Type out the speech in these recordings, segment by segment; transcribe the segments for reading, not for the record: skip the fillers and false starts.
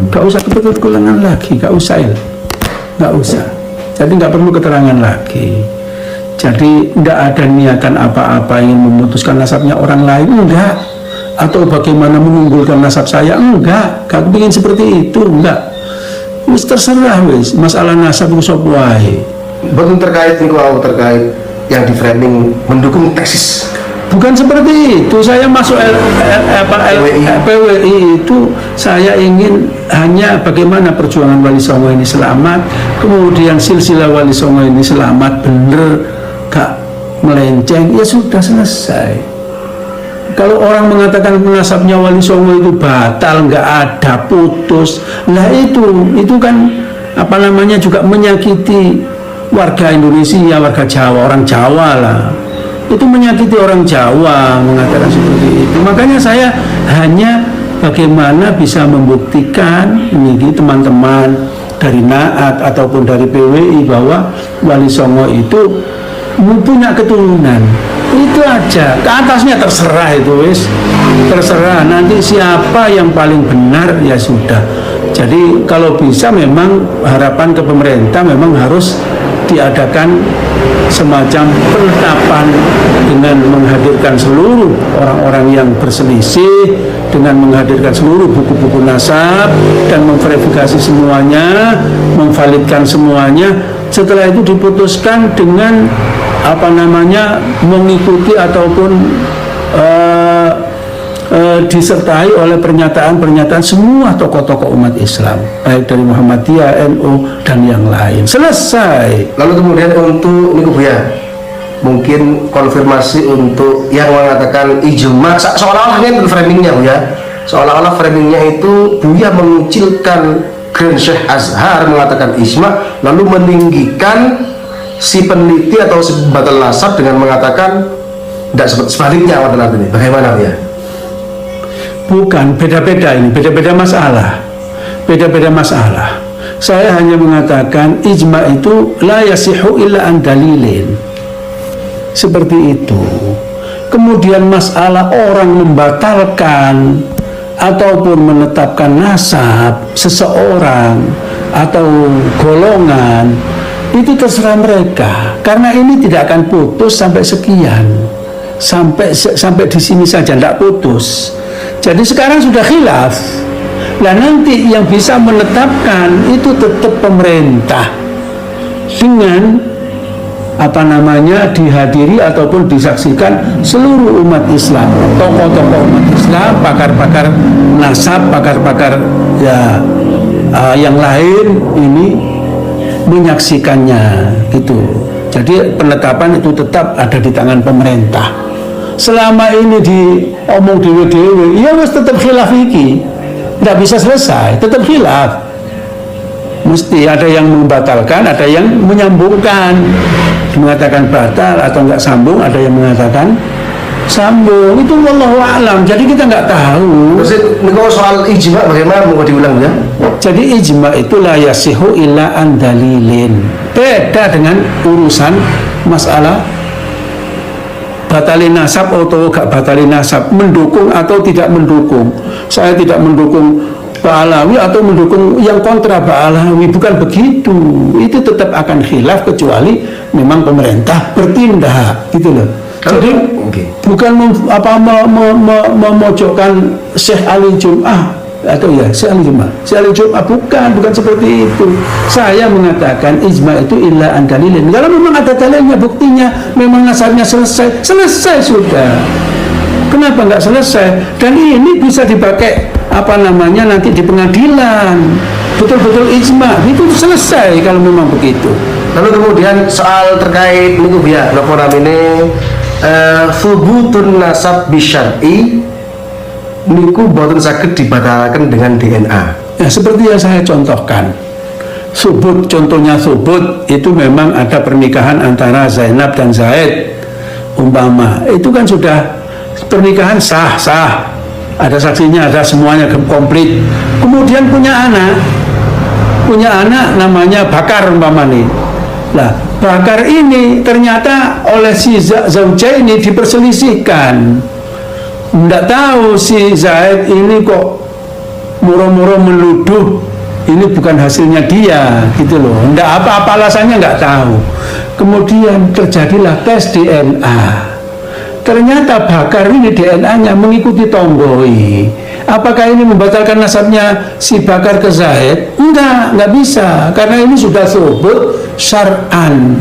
Gak usah keterangan lagi, gak usah ya. Gak usah. Jadi gak perlu keterangan lagi. Jadi tidak ada niatan apa-apa ingin memutuskan nasabnya orang lain, enggak. Atau bagaimana mengunggulkan nasab saya, enggak. Gak ingin seperti itu, enggak. Wis terserah wis, masalah nasab itu sop wae. Betul terkait terkait yang di framing mendukung tesis. Bukan seperti itu. Saya masuk PWI itu saya ingin hanya bagaimana perjuangan Wali Songo ini selamat, kemudian silsilah Wali Songo ini selamat, bener gak melenceng, ya sudah selesai. Kalau orang mengatakan nasabnya Wali Songo itu batal, nggak ada, putus, lah itu kan apa namanya juga menyakiti warga Indonesia, warga Jawa, orang Jawa lah. Itu menyakiti orang Jawa mengatakan seperti itu. Makanya saya hanya bagaimana bisa membuktikan ini teman-teman dari Naat ataupun dari PWI bahwa Wali Songo itu punya keturunan. Itu aja. Ke atasnya terserah itu wis. Terserah nanti siapa yang paling benar ya sudah. Jadi kalau bisa memang harapan ke pemerintah memang harus diadakan semacam penetapan dengan menghadirkan seluruh orang-orang yang berselisih, dengan menghadirkan seluruh buku-buku nasab dan memverifikasi semuanya, memvalidkan semuanya. Setelah itu diputuskan dengan apa namanya mengikuti ataupun disertai oleh pernyataan-pernyataan semua tokoh-tokoh umat Islam, baik dari Muhammadiyah, NU dan yang lain. Selesai. Lalu kemudian untuk ini Buya, mungkin konfirmasi untuk yang mengatakan ijma, seolah-olah ini framingnya Buya, seolah-olah framingnya itu Buya mengucilkan Grand Syekh Azhar mengatakan ijma, lalu meninggikan si peneliti atau si batal nasab dengan mengatakan tidak sebaliknya. Bagaimana Buya? Bukan, beda-beda ini, beda-beda masalah. Beda-beda masalah. Saya hanya mengatakan ijma itu la yasihu illa an dalilin. Seperti itu. Kemudian masalah orang membatalkan ataupun menetapkan nasab seseorang atau golongan, itu terserah mereka. Karena ini tidak akan putus sampai sekian. Sampai di sini saja tidak putus. Jadi sekarang sudah khilaf. Nah nanti yang bisa menetapkan itu tetap pemerintah dengan apa namanya dihadiri ataupun disaksikan seluruh umat Islam, tokoh-tokoh umat Islam, pakar-pakar nasab, pakar-pakar ya yang lain ini menyaksikannya gitu. Jadi penetapan itu tetap ada di tangan pemerintah. Selama ini diomong dewe-dewe, ya wis tetap khilaf iki. Tidak bisa selesai, tetap khilaf. Mesti ada yang membatalkan, ada yang menyambungkan, mengatakan batal atau enggak sambung, ada yang mengatakan sambung. Itu wallahu a'lam. Jadi kita enggak tahu. Terus kalau soal ijma bagaimana, mau diulang ya? Jadi ijma itu la yasihu illa an dalilin. Beda dengan urusan masalah batalin nasab atau gak batalin nasab, mendukung atau tidak mendukung. Saya tidak mendukung Ba'alawi atau mendukung yang kontra Ba'alawi, bukan begitu. Itu tetap akan khilaf kecuali memang pemerintah bertindak gitu loh. Jadi bukan memojokkan Syekh Ali Jum'ah atau ya Syekh Ali Jum'ah, bukan seperti itu. Saya mengatakan ijma itu illa an dalilin. Kalau memang ada dalilnya, buktinya, memang nasabnya selesai sudah. Kenapa nggak selesai? Dan ini bisa dipakai apa namanya nanti di pengadilan. Betul-betul ijma itu selesai kalau memang begitu. Lalu kemudian soal terkait niku ya, laporan ini thubutun nasab bisyar'i niku boten saged dibatalkan dengan DNA. Ya seperti yang saya contohkan. Subut, contohnya subut itu memang ada pernikahan antara Zainab dan Zaid umpama. Itu kan sudah pernikahan sah. Ada saksinya, ada semuanya komplit. Kemudian punya anak namanya Bakar umpama nih. Lah, Bakar ini ternyata oleh si Zaujah ini diperselisihkan. Tidak tahu si Zaid ini kok muro-muro menuduh ini bukan hasilnya dia gitu loh. Nggak apa-apa alasannya nggak tahu. Kemudian terjadilah tes DNA. Ternyata Bakar ini DNA-nya mengikuti Tonggoi. Apakah ini membatalkan nasabnya si Bakar ke Zaid? Enggak bisa, karena ini sudah thubut syar'an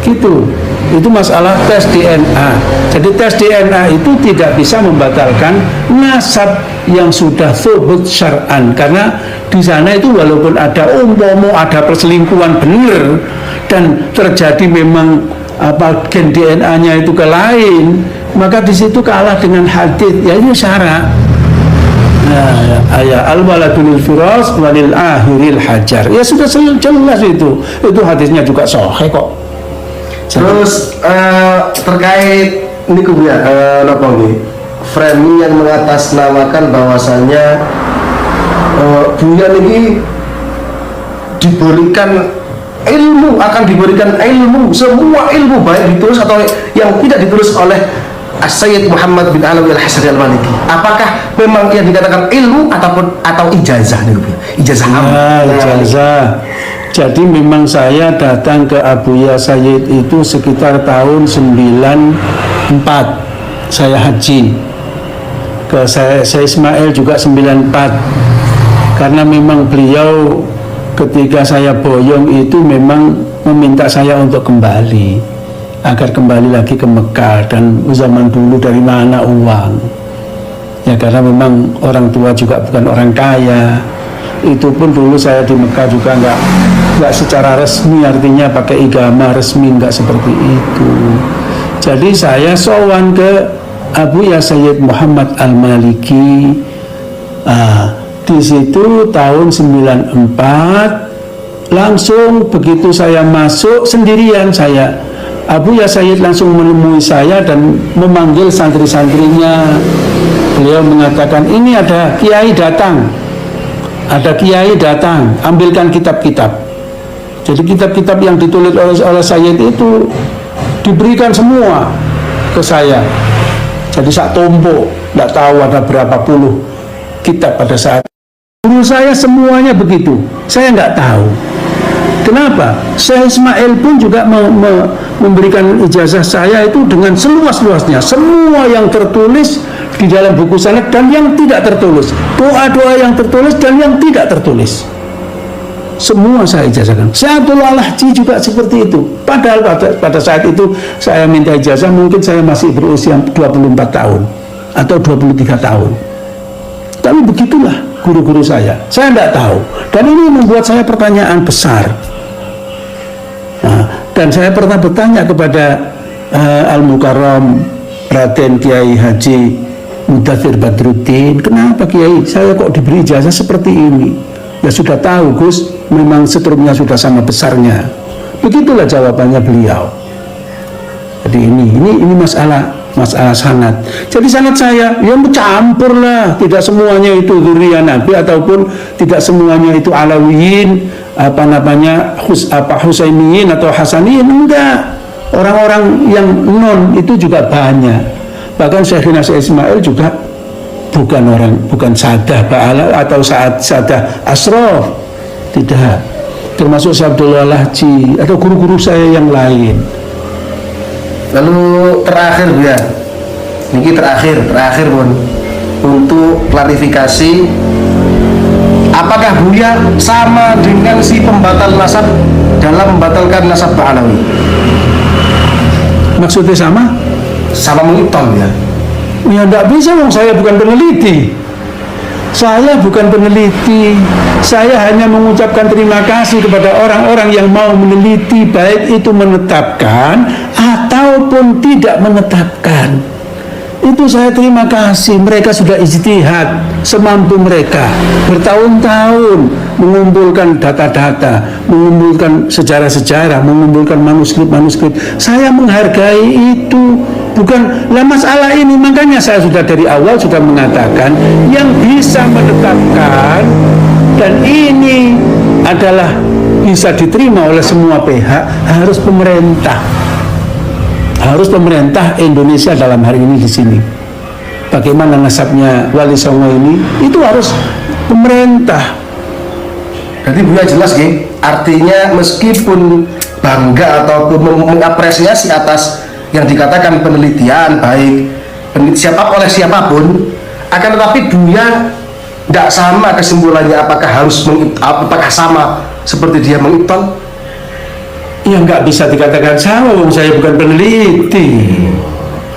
gitu. Itu masalah tes DNA. Jadi tes DNA itu tidak bisa membatalkan nasab yang sudah thubut syar'an, karena di sana itu walaupun ada ada perselingkuhan benar dan terjadi memang gen DNA-nya itu ke lain, maka di situ kalah dengan hadits. Ya ini syarat. Ayat al-waladul firas walil akhiril hajar. Ya sudah jelas itu hadisnya juga sahih kok. Terus terkait niku ya napa nggih? Framing yang mengatasnamakan bahwasannya Buya niki akan diberikan ilmu, semua ilmu baik ditulis atau yang tidak ditulis oleh Sayyid Muhammad bin Alawi Al-Hasri Al-Maliki. Apakah memang yang dikatakan ilmu atau ijazah nih, ijazah? Ijazah. Jadi memang saya datang ke Abuya Sayyid itu sekitar tahun 94. Saya haji. Ke saya Ismail juga 94. Karena memang beliau ketika saya boyong itu memang meminta saya untuk kembali, agar kembali lagi ke Mekah. Dan zaman dulu dari mana uang ya, karena memang orang tua juga bukan orang kaya. Itu pun dulu saya di Mekah juga nggak secara resmi, artinya pakai igama resmi, nggak seperti itu. Jadi saya sowan ke Abuya Sayyid Muhammad Al-Maliki. Di situ tahun 94 langsung begitu saya masuk sendirian saya, Abuya Sayyid langsung menemui saya dan memanggil santri-santrinya. Beliau mengatakan, ini ada kiai datang, ambilkan kitab-kitab. Jadi kitab-kitab yang ditulis oleh Sayyid itu diberikan semua ke saya. Jadi sak tumpuk, tidak tahu ada berapa puluh kitab pada saat. Guru saya semuanya begitu, saya nggak tahu. Kenapa? Syekh Ismail pun juga memberikan ijazah saya itu dengan seluas-luasnya. Semua yang tertulis di dalam buku sanad dan yang tidak tertulis, doa-doa yang tertulis dan yang tidak tertulis, semua saya ijazahkan. Syaikhullah Al-Haji juga seperti itu. Padahal pada saat itu saya minta ijazah, mungkin saya masih berusia 24 tahun atau 23 tahun. Tapi begitulah guru-guru saya tidak tahu. Dan ini membuat saya pertanyaan besar. Dan saya pernah bertanya kepada Al-Mukarram Raden Kiai Haji Mudathir Badruddin, kenapa Kiai saya kok diberi ijazah seperti ini? Ya sudah tahu Gus, memang setrumnya sudah sama besarnya. Begitulah jawabannya beliau. Jadi ini masalah sanad. Jadi sanad saya ya mencampur lah, tidak semuanya itu dzurriyyah Nabi ataupun tidak semuanya itu Alawiyin, Husainiyin atau Hasaniyin, enggak. Orang-orang yang non itu juga banyak. Bahkan Syekhina Ismail juga bukan Sadah Ba'ala atau Sadah Asraf, tidak. Termasuk Syabdullah Al-Haji atau guru-guru saya yang lain. Lalu terakhir ya, ini terakhir pun untuk klarifikasi, apakah Buya sama dengan si pembatal nasab dalam membatalkan nasab Ba'alawi? Maksudnya sama? Sama mengitol ya? Ya tidak bisa, saya bukan peneliti. Saya bukan peneliti. Saya hanya mengucapkan terima kasih kepada orang-orang yang mau meneliti, baik itu menetapkan ataupun tidak menetapkan. Itu saya terima kasih. Mereka sudah ijtihad semampu mereka, bertahun-tahun mengumpulkan data-data, mengumpulkan sejarah-sejarah, mengumpulkan manuskrip-manuskrip. Saya menghargai itu. Bukan lah masalah ini, makanya saya sudah dari awal sudah mengatakan yang bisa menetapkan dan ini adalah bisa diterima oleh semua pihak harus pemerintah Indonesia dalam hari ini di sini. Bagaimana nasabnya Wali Songo ini itu harus pemerintah. Jadi Buya jelas nggih, artinya meskipun bangga ataupun mengapresiasi atas yang dikatakan penelitian baik oleh siapapun, akan tetapi Buya tidak sama kesimpulannya, apakah sama seperti dia mengibtal? Ya nggak bisa dikatakan sama, wong saya bukan peneliti.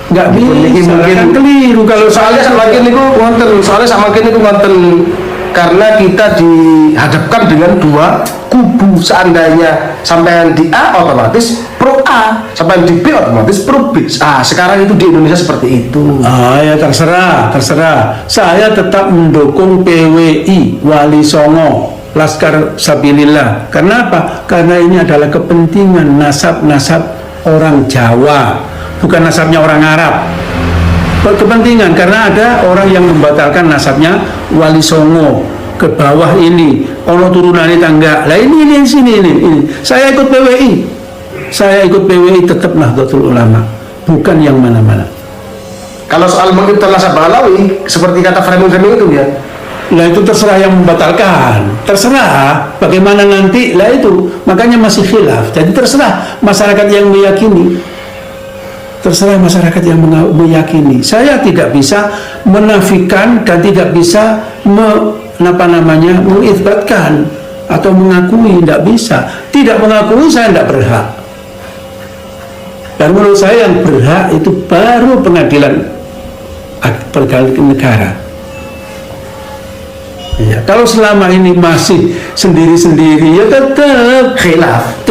Nggak bisa, kan keliru kalau soalnya semakin niku wonten karena kita dihadapkan dengan dua kubu. Seandainya sampai di A otomatis pro A, sampai di B otomatis pro B. Sekarang itu di Indonesia seperti itu. Ya terserah. Saya tetap mendukung PWI Wali Songo, Laskar Sabilillah. Karena apa? Karena ini adalah kepentingan nasab orang Jawa, bukan nasabnya orang Arab. Kepentingan karena ada orang yang membatalkan nasabnya Wali Songo ke bawah ini, ono turunannya tangga. Lah ini sini. Saya ikut PWI tetap Nahdlatul Ulama, bukan yang mana-mana. Kalau soal mengibtal nasab Alawi seperti kata framing itu ya. Lah itu terserah yang membatalkan, terserah bagaimana nanti. Lah itu makanya masih khilaf. Jadi terserah masyarakat yang meyakini. Saya tidak bisa menafikan dan tidak bisa mengithbatkan atau mengakui, tidak bisa. Tidak mengakui, saya tidak berhak. Dan menurut saya yang berhak itu baru pengadilan negara. Ya, kalau selama ini masih sendiri-sendiri, ya tetap khilaf.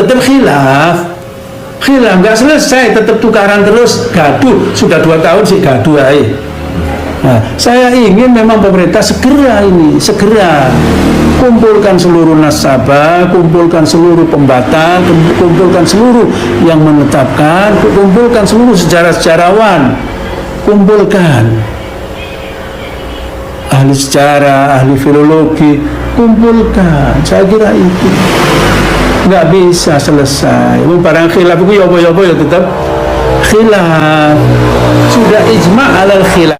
Nggak selesai, tetap tukaran terus, gaduh. Sudah 2 tahun sih gaduh aja. Nah, saya ingin memang pemerintah segera kumpulkan seluruh nasabah, kumpulkan seluruh pembatal, kumpulkan seluruh yang menetapkan, kumpulkan seluruh sejarawan, kumpulkan ahli sejarah, ahli filologi, kumpulkan. Saya kira itu nggak bisa selesai. Barang khilaf itu ya tetap khilaf. Sudah ijma' alal khilaf.